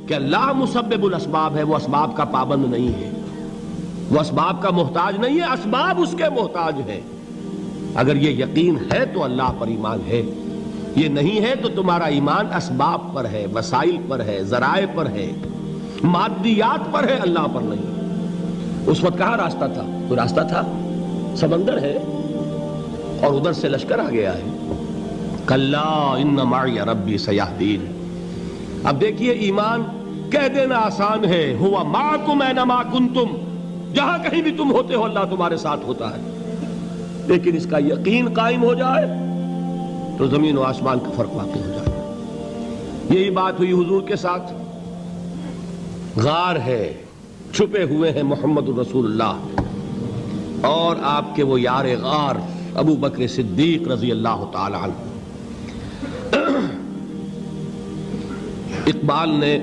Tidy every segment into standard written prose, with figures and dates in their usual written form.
کہ اللہ مسبب الاسباب ہے، وہ اسباب کا پابند نہیں ہے، وہ اسباب کا محتاج نہیں ہے، اسباب اس کے محتاج ہیں۔ اگر یہ یقین ہے تو اللہ پر ایمان ہے، یہ نہیں ہے تو تمہارا ایمان اسباب پر ہے، وسائل پر ہے، ذرائع پر ہے، مادیات پر ہے، اللہ پر نہیں۔ اس وقت کہاں راستہ تھا؟ کوئی راستہ تھا؟ سمندر ہے اور ادھر سے لشکر آ گیا ہے۔ کلا ان معی ربی سیہدین۔ اب دیکھیے ایمان کہہ دینا آسان ہے، ہوا معکم اینما کنتم، جہاں کہیں بھی تم ہوتے ہو اللہ تمہارے ساتھ ہوتا ہے، لیکن اس کا یقین قائم ہو جائے تو زمین و آسمان کا فرق واقع ہو جائے۔ یہی بات ہوئی حضور کے ساتھ۔ غار ہے، چھپے ہوئے ہیں محمد الرسول اللہ اور آپ کے وہ یار غار ابو بکر صدیق رضی اللہ تعالی عنہ۔ اقبال نے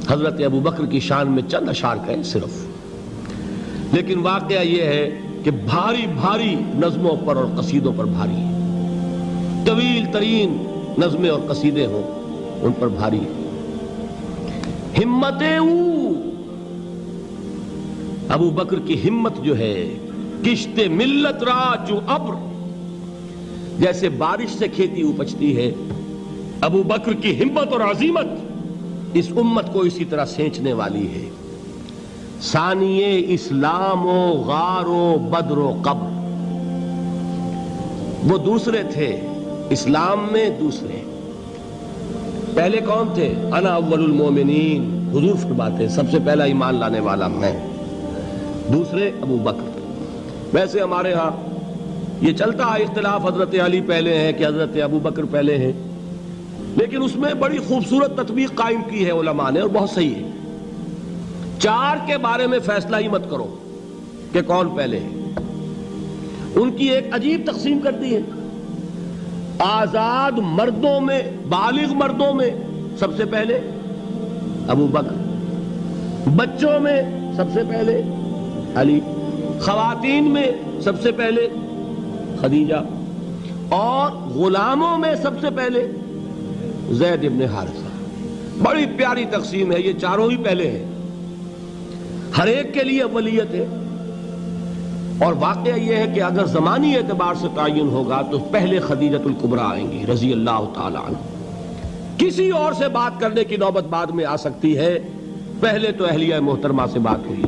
حضرت ابو بکر کی شان میں چند اشعار کہے صرف، لیکن واقعہ یہ ہے کہ بھاری بھاری نظموں پر اور قصیدوں پر بھاری ہے، طویل ترین نظمیں اور قصیدے ہوں ان پر بھاری ہے۔ ہمت ابو بکر کی ہمت جو ہے، کشت ملت را جو ابر، جیسے بارش سے کھیتی اپجتی ہے، ابو بکر کی ہمت اور عزیمت اس امت کو اسی طرح سینچنے والی ہے۔ ثانی اسلام و غار و بدر و قبر، وہ دوسرے تھے اسلام میں، دوسرے پہلے کون تھے؟ انا اول المومنین، حضور فرماتے ہیں سب سے پہلا ایمان لانے والا میں، دوسرے ابو بکر۔ ویسے ہمارے ہاں یہ چلتا ہے اختلاف، حضرت علی پہلے ہیں کہ حضرت ابو بکر پہلے ہیں، لیکن اس میں بڑی خوبصورت تطبیق قائم کی ہے علماء نے اور بہت صحیح ہے۔ چار کے بارے میں فیصلہ ہی مت کرو کہ کون پہلے ہے، ان کی ایک عجیب تقسیم کر دی ہے۔ آزاد مردوں میں، بالغ مردوں میں سب سے پہلے ابو بکر، بچوں میں سب سے پہلے علی، خواتین میں سب سے پہلے خدیجہ، اور غلاموں میں سب سے پہلے زید ابن حارثہ۔ بڑی پیاری تقسیم ہے، یہ چاروں ہی پہلے ہیں، ہر ایک کے لیے اولیت ہے۔ اور واقعہ یہ ہے کہ اگر زمانی اعتبار سے تعین ہوگا تو پہلے خدیجۃ الکبریٰ آئیں گی رضی اللہ تعالی عنہ۔ کسی اور سے بات کرنے کی نوبت بعد میں آ سکتی ہے، پہلے تو اہلیہ محترمہ سے بات ہوئی،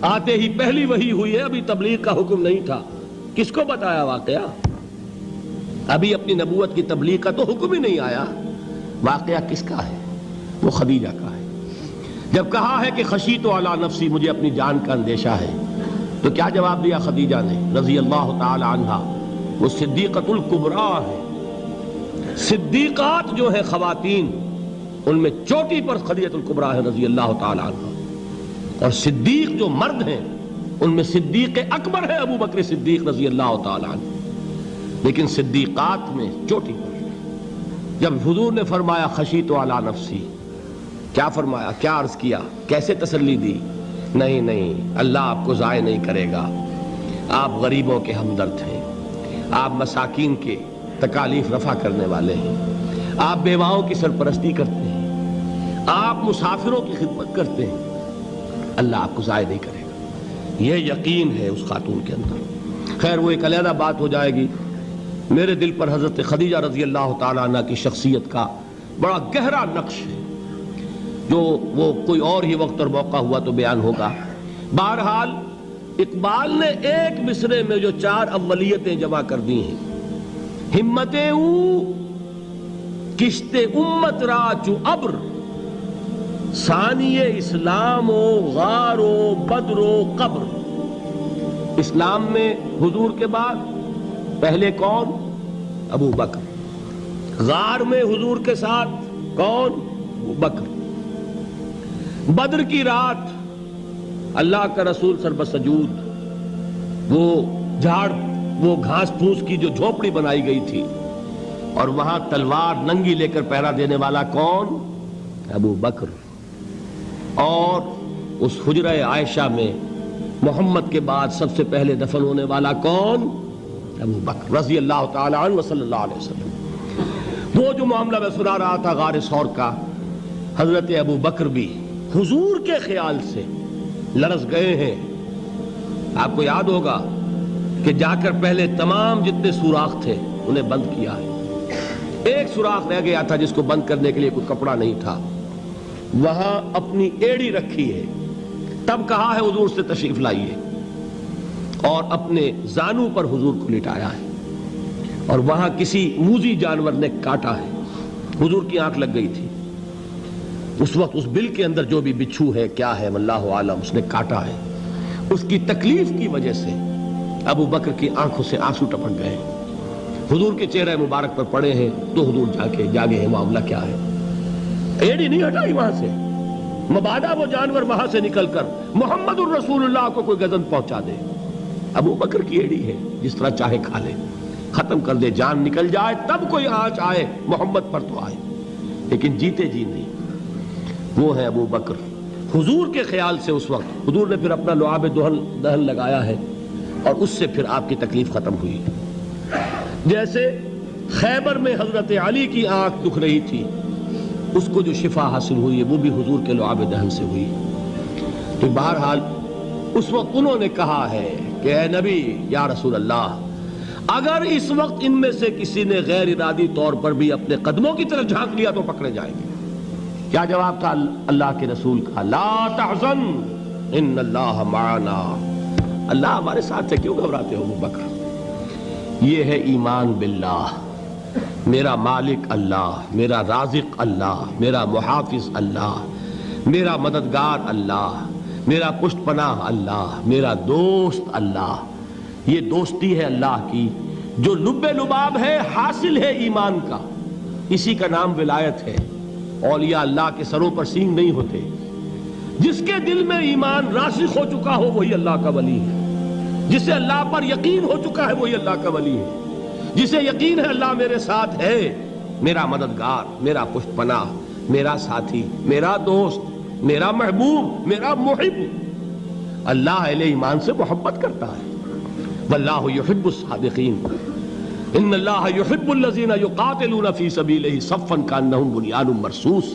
آتے ہی پہلی وحی ہوئی ہے، ابھی تبلیغ کا حکم نہیں تھا۔ کس کو بتایا واقعہ؟ ابھی اپنی نبوت کی تبلیغ کا تو حکم ہی نہیں آیا۔ واقعہ کس کا ہے؟ وہ خدیجہ کا ہے۔ جب کہا ہے کہ خشیت علی نفسی، مجھے اپنی جان کا اندیشہ ہے، تو کیا جواب دیا خدیجہ نے رضی اللہ تعالی عنہا؟ وہ صدیقۃ الکبریٰ ہے۔ صدیقات جو ہیں خواتین، ان میں چوٹی پر خدیجۃ الکبریٰ ہے رضی اللہ تعالی عنہا، اور صدیق جو مرد ہیں ان میں صدیق اکبر ہے ابو بکر صدیق رضی اللہ تعالی عنہ، لیکن صدیقات میں چوٹی پر۔ جب حضور نے فرمایا خشیت علی نفسی، کیا فرمایا؟ کیا عرض کیا؟ کیسے تسلی دی؟ نہیں نہیں، اللہ آپ کو ضائع نہیں کرے گا، آپ غریبوں کے ہمدرد ہیں، آپ مساکین کے تکالیف رفع کرنے والے ہیں، آپ بیواؤں کی سرپرستی کرتے ہیں، آپ مسافروں کی خدمت کرتے ہیں، اللہ آپ کو ضائع نہیں کرے گا۔ یہ یقین ہے اس خاتون کے اندر۔ خیر وہ ایک علیحدہ بات ہو جائے گی۔ میرے دل پر حضرت خدیجہ رضی اللہ تعالیٰ عنہ کی شخصیت کا بڑا گہرا نقش ہے، جو وہ کوئی اور ہی وقت اور موقع ہوا تو بیان ہوگا۔ بہرحال اقبال نے ایک مصرے میں جو چار اولیتیں جمع کر دی ہیں، ہمت او کشت امت را چو ابر، ثانی اسلام و غار و بدر و قبر۔ اسلام میں حضور کے بعد پہلے کون؟ ابو بکر۔ غار میں حضور کے ساتھ کون؟ ابو بکر۔ بدر کی رات اللہ کا رسول سربسجود، وہ جھاڑ، وہ گھاس پھوس کی جو جھوپڑی بنائی گئی تھی، اور وہاں تلوار ننگی لے کر پہرا دینے والا کون؟ ابو بکر۔ اور اس حجرہ عائشہ میں محمد کے بعد سب سے پہلے دفن ہونے والا کون؟ ابو بکر رضی اللہ تعالی عنہ وصلی اللہ علیہ وسلم۔ وہ جو معاملہ میں سنا رہا تھا غار ثور کا، حضرت ابو بکر بھی حضور کے خیال سے لرز گئے ہیں. آپ کو یاد ہوگا کہ جا کر پہلے تمام جتنے سوراخ تھے انہیں بند کیا ہے. ایک سوراخ رہ گیا تھا جس کو بند کرنے کے لیے کوئی کپڑا نہیں تھا. وہاں اپنی ایڑی رکھی ہے. تب کہا ہے حضور سے تشریف لائیے, اور اپنے زانو پر حضور کو لٹایا ہے. اور وہاں کسی موذی جانور نے کاٹا ہے. حضور کی آنکھ لگ گئی تھی. اس وقت اس بل کے اندر جو بھی بچھو ہے کیا ہے واللہ عالم, اس نے کاٹا ہے. اس کی تکلیف کی وجہ سے ابو بکر کی آنکھوں سے آنسو ٹپک گئے. حضور کے چہرے مبارک پر پڑے ہیں تو حضور جاگے ہیں, معاملہ کیا ہے. ایڑی نہیں ہٹائی وہاں سے, مبادا وہ جانور وہاں سے نکل کر محمد الرسول اللہ کو کوئی گزن پہنچا دے. ابو بکر کی ایڑی ہے, جس طرح چاہے کھا لے, ختم کر دے, جان نکل جائے تب کوئی آنچ آئے محمد پر تو آئے, لیکن جیتے جی نہیں. وہ ہے ابو بکر حضور کے خیال سے. اس وقت حضور نے پھر اپنا لعاب دہن لگایا ہے اور اس سے پھر آپ کی تکلیف ختم ہوئی. جیسے خیبر میں حضرت علی کی آنکھ دکھ رہی تھی, اس کو جو شفا حاصل ہوئی ہے وہ بھی حضور کے لعاب دہن سے ہوئی. تو بہرحال اس وقت انہوں نے کہا ہے کہ اے نبی یا رسول اللہ, اگر اس وقت ان میں سے کسی نے غیر ارادی طور پر بھی اپنے قدموں کی طرف جھانک لیا تو پکڑے جائیں گے. کیا جواب تھا اللہ کے رسول کا؟ لا تحزن ان اللہ معنا. اللہ ہمارے ساتھ ہے, کیوں گھبراتے ہو ابو بکر. یہ ہے ایمان باللہ, میرا مالک اللہ, میرا رازق اللہ, میرا محافظ اللہ, میرا مددگار اللہ, میرا پشت پناہ اللہ, میرا دوست اللہ. یہ دوستی ہے اللہ کی جو لب لباب ہے, حاصل ہے ایمان کا. اسی کا نام ولایت ہے. اولیاء اللہ کے سروں پر سینگ نہیں ہوتے. جس کے دل میں ایمان راسخ ہو چکا ہو وہی اللہ کا ولی ہے. جسے اللہ پر یقین ہو چکا ہے وہی اللہ کا ولی ہے. جسے یقین ہے اللہ میرے ساتھ ہے, میرا مددگار, میرا پشت پناہ, میرا ساتھی, میرا دوست, میرا محبوب, میرا محب. اللہ اہل ایمان سے محبت کرتا ہے. واللہ یحب الصادقین. ان اللہ یحب الذین یقاتلون فی سبیلہ صفا کانہم بنیان مرصوص.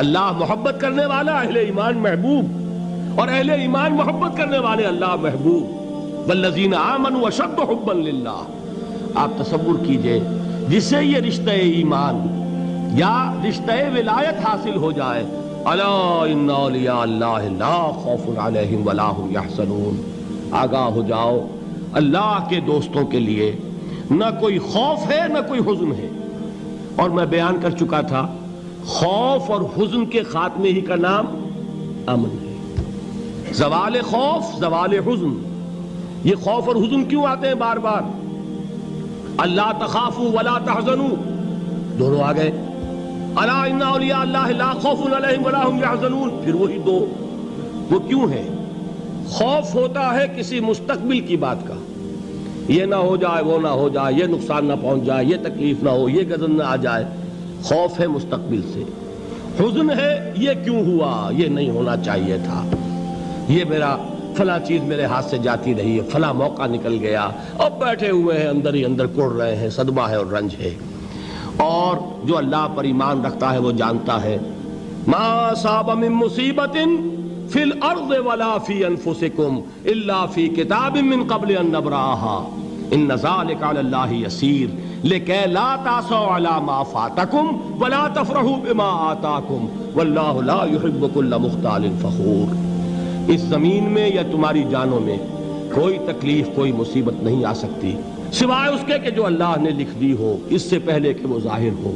اللہ محبت کرنے والا, اہل ایمان محبوب, اور اہل ایمان محبت کرنے والے اللہ محبوب. والذین آمنوا اشد حبا للہ. آپ تصور کیجئے جسے یہ رشتہ ایمان یا رشتہ ولایت حاصل ہو جائے, الا ان اولیاء اللہ لا خوف علیہم ولا هم یحزنون. آگاہ ہو جاؤ, اللہ کے دوستوں کے لیے نہ کوئی خوف ہے نہ کوئی حزن ہے. اور میں بیان کر چکا تھا, خوف اور حزن کے خاتمے ہی کا نام امن ہے. زوال خوف, زوال حزن. یہ خوف اور حزن کیوں آتے ہیں بار بار؟ اللہ تخافوا ولا تحزنوا, دونوں آ گئے. الا ان اولیاء اللہ لا خوف علیہم ولا هم یحزنون, پھر وہی دو. وہ کیوں ہے؟ خوف ہوتا ہے کسی مستقبل کی بات کا, یہ نہ ہو جائے, وہ نہ ہو جائے, یہ نقصان نہ پہنچ جائے, یہ تکلیف نہ ہو, یہ غضب نہ آ جائے. خوف ہے مستقبل سے. حزن ہے یہ کیوں ہوا, یہ نہیں ہونا چاہیے تھا, یہ میرا فلاں چیز میرے ہاتھ سے جاتی رہی ہے, فلاں موقع نکل گیا, اب بیٹھے ہوئے ہیں اندر ہی اندر کڑ رہے ہیں, صدمہ ہے اور رنج ہے. اور جو اللہ پر ایمان رکھتا ہے وہ جانتا ہے ما اصاب من مصیبت فی الارض ولا فی انفسکم الا فی کتاب من قبل ان نبرأها ان ذلک علی اللہ یسیر لکی لا تعصوا علی ما فاتکم ولا تفرحوا بما آتاکم واللہ لا یحب کل مختال فخور. اس زمین میں یا تمہاری جانوں میں کوئی تکلیف, کوئی مصیبت نہیں آ سکتی سوائے اس کے کہ جو اللہ نے لکھ دی ہو, اس سے پہلے کہ وہ ظاہر ہو.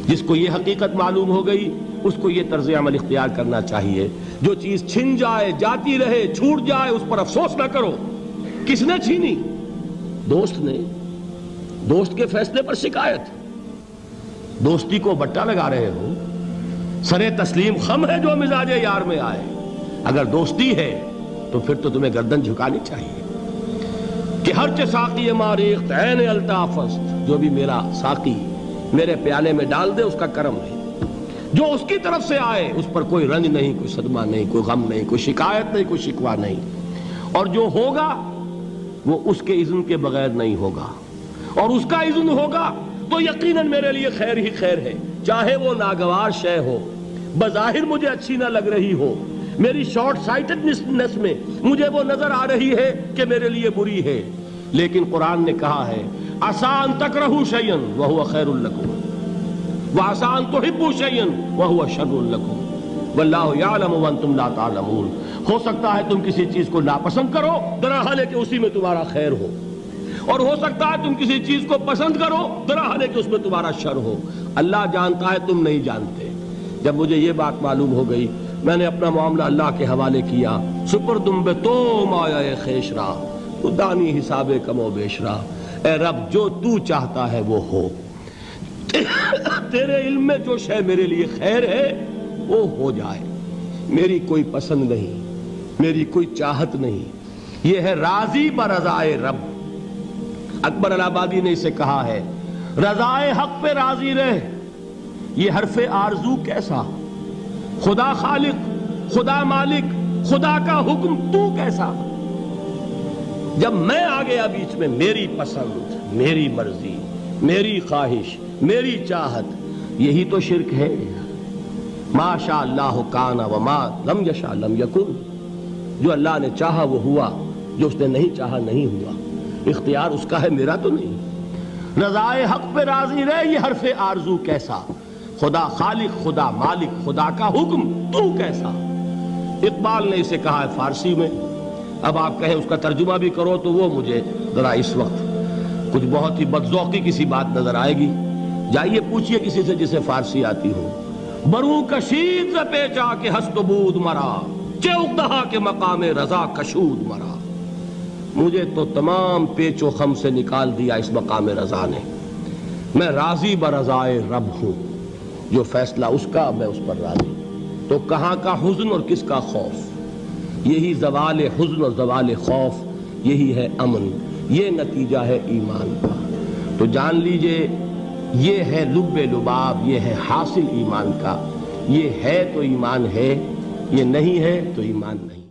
جس کو یہ حقیقت معلوم ہو گئی اس کو یہ طرز عمل اختیار کرنا چاہیے. جو چیز چھن جائے, جاتی رہے, چھوٹ جائے, اس پر افسوس نہ کرو. کس نے چھینی؟ دوست نے. دوست کے فیصلے پر شکایت. دوستی کو بٹا لگا رہے ہو, سرے تسلیم خم ہے جو مزاج یار میں آئے. اگر دوستی ہے تو پھر تو تمہیں گردن جھکانی چاہیے کہ ہر چہ ساقی ماریخت عین الطافست, جو بھی میرا ساقی میرے پیالے میں ڈال دے اس کا کرم ہے. جو اس کی طرف سے آئے اس پر کوئی رنج نہیں, کوئی صدمہ نہیں, کوئی غم نہیں, کوئی شکایت نہیں, کوئی شکوہ نہیں. اور جو ہوگا وہ اس کے اذن کے بغیر نہیں ہوگا, اور اس کا اذن ہوگا تو یقیناً میرے لیے خیر ہی خیر ہے, چاہے وہ ناگوار شے ہو, بظاہر مجھے اچھی نہ لگ رہی ہو، میری شارٹ سائٹڈنس میں مجھے وہ نظر آ رہی ہے کہ میرے لیے بری ہے، لیکن قرآن نے کہا ہے عسیٰ ان تکرہوا شیئا وہو خیر لکم وعسیٰ ان تحبوا شیئا وہو شر لکم واللہ یعلم وانتم لا تعلمون۔ ہو سکتا ہے تم کسی چیز کو ناپسند کرو درحال ہے کہ اسی میں تمہارا خیر ہو، اور ہو سکتا ہے تم کسی چیز کو پسند کرو درحال ہے کہ اس میں تمہارا شر ہو۔ اللہ جانتا ہے، تم نہیں جانتے۔ جب مجھے یہ بات معلوم ہو گئی، میں نے اپنا معاملہ اللہ کے حوالے کیا۔ سپردم بے تو مایا خیش را تو دانی حساب کم و بیش را، اے رب جو تو چاہتا ہے وہ ہو، تیرے علم میں جو شے میرے لیے خیر ہے وہ ہو جائے، میری کوئی پسند نہیں، میری کوئی چاہت نہیں، یہ ہے راضی برضائے رب۔ اکبر الہ آبادی نے اسے کہا ہے رضائے حق پہ راضی رہ، یہ حرف آرزو کیسا، خدا خالق، خدا مالک، خدا کا حکم تو کیسا۔ جب میں آ گیا بیچ میں، میری پسند، میری مرضی، میری خواہش، میری چاہت، یہی تو شرک ہے۔ ما شاء اللہ کان وما لم یشاء لم یکن، جو اللہ نے چاہا وہ ہوا، جو اس نے نہیں چاہا نہیں ہوا، اختیار اس کا ہے، میرا تو نہیں۔ رضائے حق پہ راضی رہ، یہ حرف آرزو کیسا، خدا خالق، خدا مالک، خدا کا حکم تو کیسا۔ اقبال نے اسے کہا ہے فارسی میں، اب آپ کہیں اس کا ترجمہ بھی کرو تو وہ مجھے ذرا اس وقت کچھ بہت ہی بدذوقی کسی بات نظر آئے گی۔ جائیے پوچھئے کسی سے جسے فارسی آتی ہو۔ بروں کشید ز پیچا کے ہست و بود مرا، چے اقدہا کے مقام رضا کشود مرا۔ مجھے تو تمام پیچ و خم سے نکال دیا اس مقام رضا نے، میں راضی برضائے رب ہوں، جو فیصلہ اس کا میں اس پر راضی۔ تو کہاں کا حزن اور کس کا خوف، یہی زوال حزن اور زوال خوف، یہی ہے امن، یہ نتیجہ ہے ایمان کا۔ تو جان لیجئے یہ ہے لب لباب، یہ ہے حاصل ایمان کا، یہ ہے تو ایمان ہے، یہ نہیں ہے تو ایمان نہیں۔